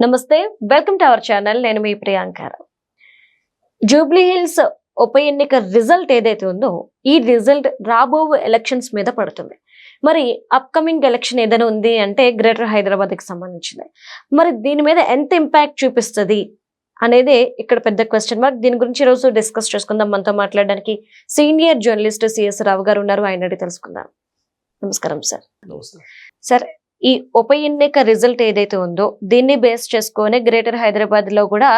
నమస్తే, welcome to our channel. నేను మీ Priyanka. Jubilee hills ఉప ఎన్నిక రిజల్ట్ ఏదైతే ఉందో ఈ రిజల్ట్ రాబో ఎలక్షన్స్ మీద పడుతుంది. మరి అప్కమింగ్ ఎలక్షన్ ఏదైనా ఉంది అంటే గ్రేటర్ హైదరాబాద్ కి సంబంధించింది. మరి దీని మీద ఎంత ఇంపాక్ట్ చూపిస్తుంది అనేది ఇక్కడ పెద్ద క్వశ్చన్ మార్క్. దీని గురించి ఈ రోజు డిస్కస్ చేసుకుందాం. మనతో మాట్లాడడానికి సీనియర్ జర్నలిస్ట్ సిఎస్ రావు గారు ఉన్నారు. ఆయన అడిగి తెలుసుకుందాం. నమస్కారం సార్. సార్, ఈ ఉప ఎన్నిక రిజల్ట్ ఏదైతే ఉందో దీన్ని బేస్ చేసుకొని గ్రేటర్ హైదరాబాద్ లో కూడా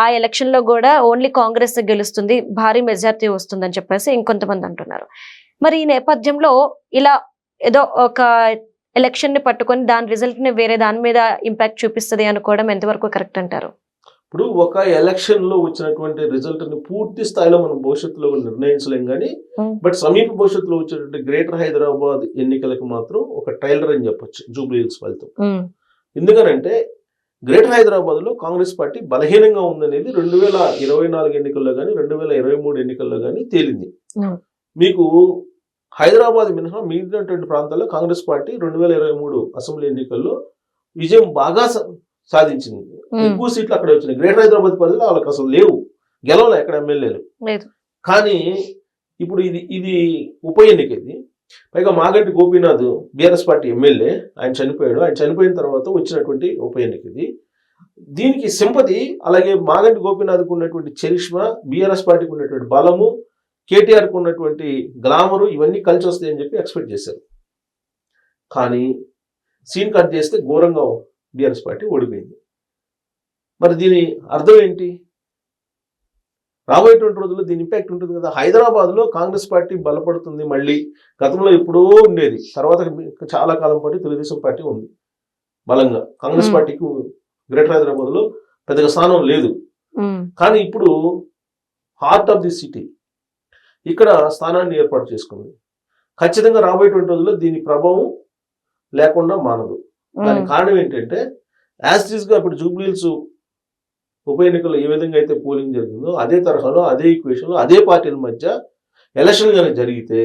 ఆ ఎలక్షన్ లో కూడా ఓన్లీ కాంగ్రెస్ గెలుస్తుంది, భారీ మెజార్టీ వస్తుందని చెప్పేసి ఇంకొంతమంది అంటున్నారు. మరి ఈ నేపథ్యంలో ఇలా ఏదో ఒక ఎలక్షన్ ని పట్టుకొని దాని రిజల్ట్ ని వేరే దాని మీద ఇంపాక్ట్ చూపిస్తుంది అనుకోవడం ఎంతవరకు కరెక్ట్ అంటారు? ఇప్పుడు ఒక ఎలక్షన్ లో వచ్చినటువంటి రిజల్ట్ ని పూర్తి స్థాయిలో మనం భవిష్యత్తులో నిర్ణయించలేం కానీ బట్ సమీప భవిష్యత్తులో వచ్చేటువంటి గ్రేటర్ హైదరాబాద్ ఎన్నికలకు మాత్రం ఒక ట్రైలర్ అని చెప్పొచ్చు జూబ్లీ హిల్స్ ఫలితం. ఎందుకనంటే గ్రేటర్ హైదరాబాద్ లో కాంగ్రెస్ పార్టీ బలహీనంగా ఉందనేది 2024 ఎన్నికల్లో కానీ 2023 ఎన్నికల్లో కానీ తేలింది. మీకు హైదరాబాద్ మినహా మిగిలినటువంటి ప్రాంతాల్లో కాంగ్రెస్ పార్టీ 2023 అసెంబ్లీ ఎన్నికల్లో విజయం బాగా సాధించింది. ఎక్కువ సీట్లు అక్కడ వచ్చినాయి. గ్రేటర్ హైదరాబాద్ పరిధిలో వాళ్ళకి అసలు లేవు, గెలవలే ఎక్కడ ఎమ్మెల్యేలు. కానీ ఇప్పుడు ఇది ఉప ఎన్నిక. ఇది పైగా Maganti Gopinath BRS party MLA, ఆయన చనిపోయాడు. ఆయన చనిపోయిన తర్వాత వచ్చినటువంటి ఉప ఎన్నిక ఇది. దీనికి సింపతి, అలాగే మాగంటి గోపీనాథ్కు ఉన్నటువంటి చరిష్మా, బీఆర్ఎస్ పార్టీకి ఉన్నటువంటి బలము, కేటీఆర్కు ఉన్నటువంటి గ్లామరు ఇవన్నీ కలిసి వస్తాయని చెప్పి ఎక్స్పెక్ట్ చేశారు. కానీ సీన్ కట్ చేస్తే ఘోరంగా బీఆర్ఎస్ పార్టీ ఓడిపోయింది. మరి దీని అర్థం ఏంటి? రాబోయేటువంటి రోజుల్లో దీని ఇంపాక్ట్ ఉంటుంది కదా. హైదరాబాద్లో కాంగ్రెస్ పార్టీ బలపడుతుంది. మళ్ళీ గతంలో ఎప్పుడో ఉండేది, తర్వాత చాలా కాలం పాటు తెలుగుదేశం పార్టీ ఉంది బలంగా. కాంగ్రెస్ పార్టీకి గ్రేటర్ హైదరాబాద్లో పెద్దగా స్థానం లేదు. కానీ ఇప్పుడు హార్ట్ ఆఫ్ ది సిటీ ఇక్కడ స్థానాన్ని ఏర్పాటు చేసుకుంది. ఖచ్చితంగా రాబోయేటువంటి రోజుల్లో దీని ప్రభావం లేకుండా మానదు. దానికి కారణం ఏంటంటే యాజ్ ఇట్ ఈస్ గా ఇప్పుడు జూబ్లీ హిల్స్ ఉప ఎన్నికల్లో ఏ విధంగా అయితే పోలింగ్ జరిగిందో అదే తరహాలో, అదే ఈక్వేషన్లో, అదే పార్టీల మధ్య ఎలక్షన్ కానీ జరిగితే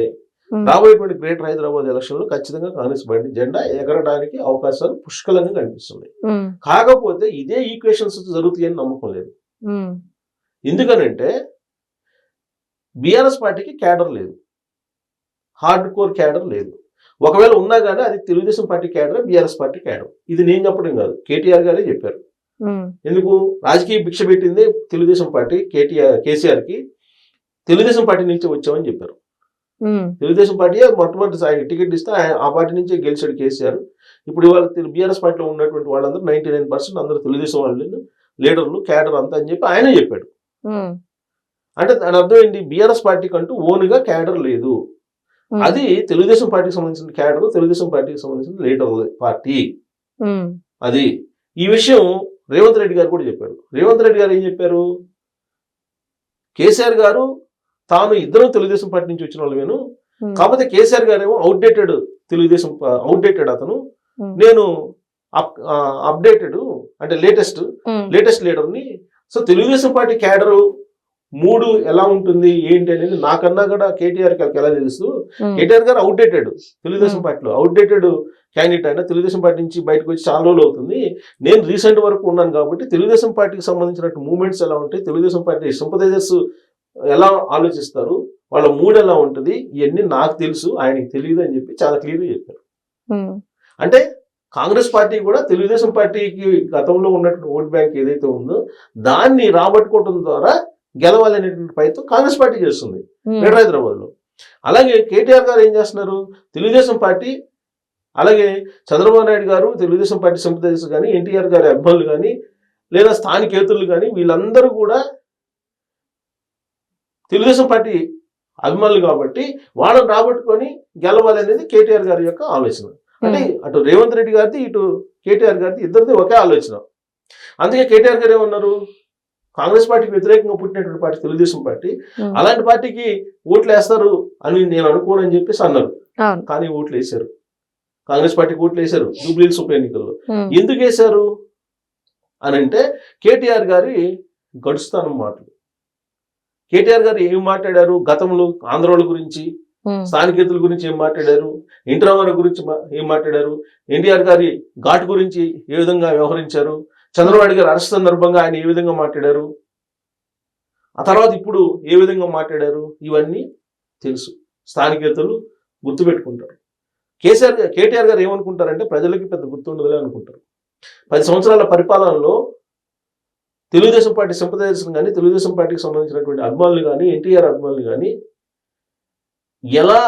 రాబోయేటువంటి గ్రేటర్ హైదరాబాద్ ఎలక్షన్ లో ఖచ్చితంగా కాంగ్రెస్ పార్టీ జెండా ఎగరడానికి అవకాశాలు పుష్కలంగా కనిపిస్తున్నాయి. కాకపోతే ఇదే ఈక్వేషన్స్ జరుగుతాయని నమ్మకం లేదు. ఎందుకనంటే బీఆర్ఎస్ పార్టీకి క్యాడర్ లేదు, హార్డ్ కోర్ క్యాడర్ లేదు. ఒకవేళ ఉన్నా కానీ అది Telugu Desam party cadre, BRS party cadre. ఇది నేను చెప్పడం కాదు, కేటీఆర్ గారే చెప్పారు. ఎందుకు రాజకీయ భిక్ష పెట్టింది తెలుగుదేశం పార్టీ కేసీఆర్ కి తెలుగుదేశం పార్టీ నుంచి వచ్చామని చెప్పారు. తెలుగుదేశం పార్టీ మొట్టమొదటి టికెట్ ఇస్తే ఆ పార్టీ నుంచే గెలిచాడు కేసీఆర్. ఇప్పుడు ఇవాళ బీఆర్ఎస్ పార్టీలో ఉన్నటువంటి వాళ్ళందరూ 99% అందరూ తెలుగుదేశం వాళ్ళు, లీడర్లు, క్యాడర్ అంతా అని చెప్పి ఆయనే చెప్పాడు. అంటే దాని అర్థం ఏంటి? బీఆర్ఎస్ పార్టీకి అంటూ ఓన్గా క్యాడర్ లేదు. అది తెలుగుదేశం పార్టీకి సంబంధించిన క్యాడర్, తెలుగుదేశం పార్టీకి సంబంధించిన లీడర్ పార్టీ అది. ఈ విషయం రేవంత్ రెడ్డి గారు కూడా చెప్పారు. రేవంత్ రెడ్డి గారు ఏం చెప్పారు? కేసీఆర్ గారు తాను ఇద్దరు తెలుగుదేశం పార్టీ నుంచి వచ్చిన వాళ్ళమేను, కాకపోతే కేసీఆర్ గారు ఏమో అవుట్డేటెడ్ తెలుగుదేశం, అవుట్డేటెడ్ అతను, నేను అప్డేటెడ్ అంటే లేటెస్ట్ లీడర్ని. సో తెలుగుదేశం పార్టీ క్యాడరు మూడు ఎలా ఉంటుంది ఏంటి అనేది నాకన్నా కూడా కేటీఆర్ గారికి ఎలా తెలుసు. కేటీఆర్ గారు అవుట్డేటెడ్, తెలుగుదేశం పార్టీలో అవుట్డేటెడ్ క్యాండిడేట్ అయినా తెలుగుదేశం పార్టీ నుంచి బయటకు వచ్చి చాలా రోజులు అవుతుంది. నేను రీసెంట్ వరకు ఉన్నాను కాబట్టి తెలుగుదేశం పార్టీకి సంబంధించినట్టు మూవ్మెంట్స్ ఎలా ఉంటాయి, తెలుగుదేశం పార్టీ సింపథైజర్స్ ఎలా ఆలోచిస్తారు, వాళ్ళ మూడ్ ఎలా ఉంటుంది, ఇవన్నీ నాకు తెలుసు, ఆయనకి తెలియదు అని చెప్పి చాలా క్లియర్గా చెప్పారు. అంటే కాంగ్రెస్ పార్టీ కూడా తెలుగుదేశం పార్టీకి గతంలో ఉన్నటువంటి ఓట్ బ్యాంక్ ఏదైతే ఉందో దాన్ని రాబట్టుకోవడం ద్వారా గెలవాలనేటువంటి ప్రయత్నం కాంగ్రెస్ పార్టీ చేస్తుంది గ్రేటర్ హైదరాబాద్ లో. అలాగే కేటీఆర్ గారు ఏం చేస్తున్నారు? తెలుగుదేశం పార్టీ, అలాగే చంద్రబాబు నాయుడు గారు, తెలుగుదేశం పార్టీ సింపథైజర్స్ కానీ, ఎన్టీఆర్ గారి అభిమానులు కానీ, లేదా స్థానికేతరులు కానీ, వీళ్ళందరూ కూడా తెలుగుదేశం పార్టీ అభిమానులు కాబట్టి వాళ్ళని రాబట్టుకొని గెలవాలి అనేది కేటీఆర్ గారి యొక్క ఆలోచన. అంటే అటు రేవంత్ రెడ్డి గారిది, ఇటు కేటీఆర్ గారిది, ఇద్దరిది ఒకే ఆలోచన. అందుకే కేటీఆర్ గారు ఏమన్నారు? కాంగ్రెస్ పార్టీకి వ్యతిరేకంగా పుట్టినటువంటి పార్టీ తెలుగుదేశం పార్టీ, అలాంటి పార్టీకి ఓట్లు వేస్తారు అని నేను అనుకోనని చెప్పేసి అన్నారు. కానీ ఓట్లు వేశారు, కాంగ్రెస్ పార్టీకి ఓట్లు వేశారు జూబ్లీ హిల్స్ ఉప ఎన్నికల్లో. ఎందుకు వేశారు అని అంటే కేటీఆర్ గారి గడుస్తానం మాటలు. కేటీఆర్ గారు ఏం మాట్లాడారు గతంలో? ఆంధ్రోళ్ళ గురించి, స్థానికేతుల గురించి ఏం మాట్లాడారు, ఎన్టీ రామారావు గురించి ఏం మాట్లాడారు, ఎన్టీఆర్ గారి ఘాట్ గురించి ఏ విధంగా వ్యవహరించారు, చంద్రబాబు నాయుడు గారు అరెస్ట్ సందర్భంగా ఆయన ఏ విధంగా మాట్లాడారు, ఆ తర్వాత ఇప్పుడు ఏ విధంగా మాట్లాడారు, ఇవన్నీ తెలుసు. స్థానికేతలు గుర్తుపెట్టుకుంటారు. కేటీఆర్ గారు ఏమనుకుంటారంటే ప్రజలకి పెద్ద గుర్తుండదులే అనుకుంటారు. 10 సంవత్సరాల పరిపాలనలో తెలుగుదేశం పార్టీ సింపథైజర్స్ కానీ, తెలుగుదేశం పార్టీకి సంబంధించినటువంటి అభిమానులు కానీ, ఎన్టీఆర్ అభిమానులు కానీ ఎలా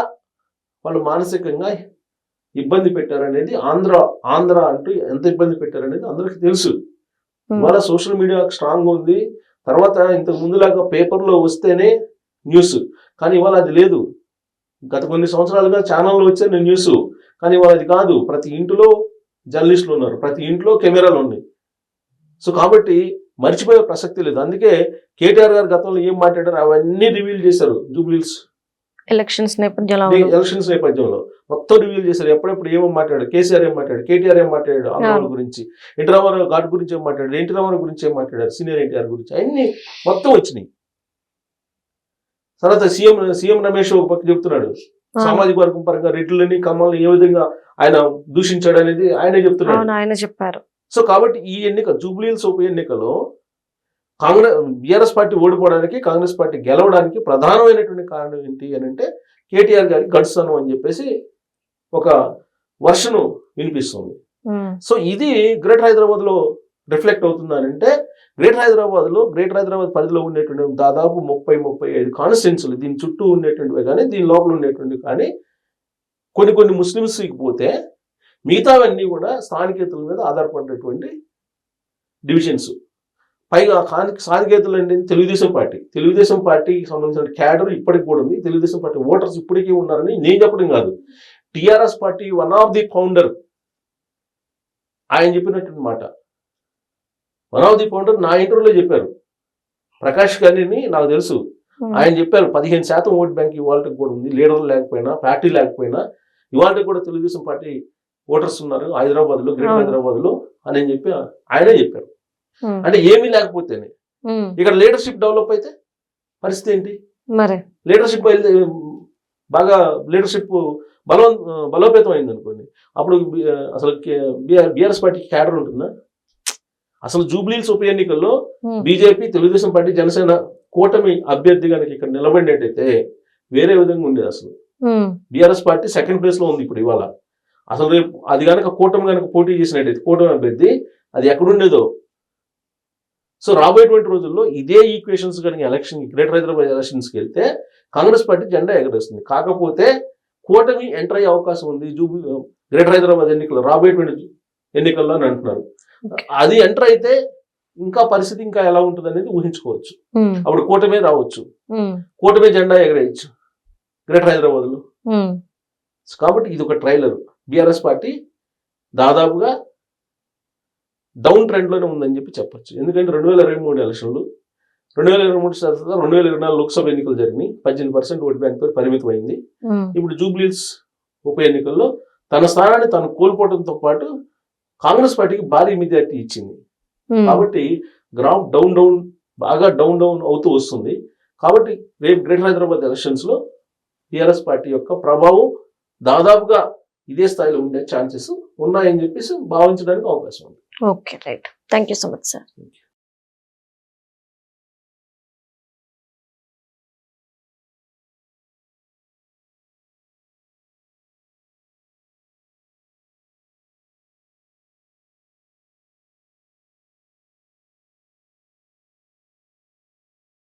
వాళ్ళు మానసికంగా ఇబ్బంది పెట్టారనేది, ఆంధ్ర అంటూ ఎంత ఇబ్బంది పెట్టారనేది అందరికీ తెలుసు. ఇవాళ సోషల్ మీడియా స్ట్రాంగ్ ఉంది. తర్వాత ఇంతకు ముందులాగా పేపర్లో వస్తేనే న్యూస్, కానీ ఇవాళ అది లేదు. గత కొన్ని సంవత్సరాలుగా ఛానల్లో వచ్చే న్యూస్, కానీ ఇవాళ అది కాదు. ప్రతి ఇంటిలో జర్నలిస్టులు ఉన్నారు, ప్రతి ఇంట్లో కెమెరాలు ఉన్నాయి. సో కాబట్టి మర్చిపోయే ప్రసక్తి లేదు. అందుకే కేటీఆర్ గారు గతంలో ఏం మాట్లాడారు అవన్నీ రివీల్ చేశారు. జూబ్లీహిల్స్ ఎలక్షన్స్ నేపథ్యంలో మొత్తం రివీల్ చేశారు. ఎప్పుడెప్పుడు ఏమో మాట్లాడారు, కేసీఆర్ ఏం మాట్లాడారు, కేటీఆర్ ఏం మాట్లాడాడు, ఆంధ్ర గురించి, ఎన్టీ రామారావు ఘాట్ గురించి ఏం మాట్లాడారు, ఎన్టీ రామారావు గురించి ఏం మాట్లాడారు, సీనియర్ ఎన్టీఆర్ గురించి, అన్ని మొత్తం వచ్చినాయి. తర్వాత సీఎం రమేష్ ఒక పక్క చెప్తున్నాడు, సామాజిక వర్గం పరంగా రెడ్లని కమ్మల్ని ఏ విధంగా ఆయన దూషించాడు అనేది ఆయనే చెప్తున్నాడు. ఆయన చెప్పారు. సో కాబట్టి ఈ జూబ్లీహిల్స్ ఉప ఎన్నికలో బీఆర్ఎస్ పార్టీ ఓడిపోవడానికి, కాంగ్రెస్ పార్టీ గెలవడానికి ప్రధానమైనటువంటి కారణం ఏంటి అని అంటే కేటీఆర్ గారి గడుస్తాను అని చెప్పేసి ఒక వర్షన్ వినిపిస్తుంది. సో ఇది గ్రేటర్ హైదరాబాద్ లో రిఫ్లెక్ట్ అవుతుందా అని అంటే గ్రేటర్ హైదరాబాద్ పరిధిలో ఉండేటువంటి దాదాపు 30-35 కాన్స్టిట్యున్సీలు దీని చుట్టూ ఉండేటువంటివి కానీ, దీని లోపల ఉండేటువంటివి కానీ కొన్ని ముస్లిమ్స్కి పోతే మిగతావన్నీ కూడా స్థానికేతల మీద ఆధారపడినటువంటి డివిజన్స్. పైగా స్థానికేతలు అంటే తెలుగుదేశం పార్టీకి సంబంధించిన క్యాడర్ ఇప్పటికి కూడా ఉంది. తెలుగుదేశం పార్టీ ఓటర్స్ ఇప్పటికీ ఉన్నారని నేను చెప్పడం కాదు, TRS party one of the founder ఆయన చెప్పినటువంటి మాట. వన్ ఆఫ్ ది ఫౌండర్ నా ఇంటర్వ్యూలో చెప్పారు, ప్రకాష్ గారిని నాకు తెలుసు. ఆయన చెప్పారు 15% ఓట్ బ్యాంక్ ఇవాళకి కూడా ఉంది, లీడర్ లేకపోయినా, పార్టీ లేకపోయినా ఇవాళకి కూడా తెలుగుదేశం పార్టీ ఓటర్స్ ఉన్నారు హైదరాబాద్ లో, గ్రేటర్ హైదరాబాద్ లో అని చెప్పి ఆయనే చెప్పారు. అంటే ఏమీ లేకపోతేనే ఇక్కడ లీడర్షిప్ డెవలప్ అయితే పరిస్థితి ఏంటి? లీడర్షిప్ బాగా లీడర్షిప్ బలోపేతం అయింది అనుకోండి, అప్పుడు అసలు బీఆర్ఎస్ పార్టీకి క్యాడర్ ఉంటుందా? అసలు జూబ్లీహిల్స్ ఉప ఎన్నికల్లో బీజేపీ, తెలుగుదేశం పార్టీ, జనసేన కూటమి అభ్యర్థి కనుక ఇక్కడ నిలబడినట్టయితే వేరే విధంగా ఉండేది. అసలు బీఆర్ఎస్ పార్టీ సెకండ్ ప్లేస్ లో ఉంది ఇప్పుడు ఇవాళ. అసలు రేపు అది కనుక కూటమి కనుక పోటీ చేసినట్టయితే కూటమి అభ్యర్థి అది ఎక్కడుండేదో. సో రాబోయేటువంటి రోజుల్లో ఇదే ఈక్వేషన్స్ కనుక గ్రేటర్ హైదరాబాద్ ఎలక్షన్స్కి వెళ్తే కాంగ్రెస్ పార్టీ జెండా ఎగరేస్తుంది. కాకపోతే కూటమి ఎంటర్ అయ్యే అవకాశం ఉంది గ్రేటర్ హైదరాబాద్ ఎన్నికల్లో, రాబోయేటువంటి ఎన్నికల్లో అని అంటున్నారు. అది ఎంటర్ అయితే ఇంకా పరిస్థితి ఇంకా ఎలా ఉంటుంది అనేది ఊహించుకోవచ్చు. అప్పుడు కూటమే రావచ్చు, కూటమే జెండా ఎగరేయచ్చు గ్రేటర్ హైదరాబాద్ లో. కాబట్టి ఇది ఒక ట్రైలర్. బీఆర్ఎస్ పార్టీ దాదాపుగా డౌన్ ట్రెండ్ లోనే ఉందని చెప్పొచ్చు. ఎందుకంటే 2023 ఎలక్షన్లు, 2023 తర్వాత 2024 లోక్సభ ఎన్నికలు జరిగినాయి. 18% ఓట్ బ్యాంక్ తో పరిమితం అయింది. ఇప్పుడు జూబ్లీహిల్స్ ఉప ఎన్నికల్లో తన స్థానాన్ని తాను కోల్పోవడంతో పాటు కాంగ్రెస్ పార్టీకి భారీ మెజారిటీ ఇచ్చింది. కాబట్టి గ్రౌండ్ బాగా డౌన్ అవుతూ వస్తుంది. కాబట్టి రేపు గ్రేటర్ హైదరాబాద్ ఎలక్షన్స్ లో టీఆర్ఎస్ పార్టీ యొక్క ప్రభావం దాదాపుగా ఇదే స్థాయిలో ఉండే ఛాన్సెస్ ఉన్నాయని చెప్పేసి భావించడానికి అవకాశం ఉంది. Okay, right. Thank you so much sir.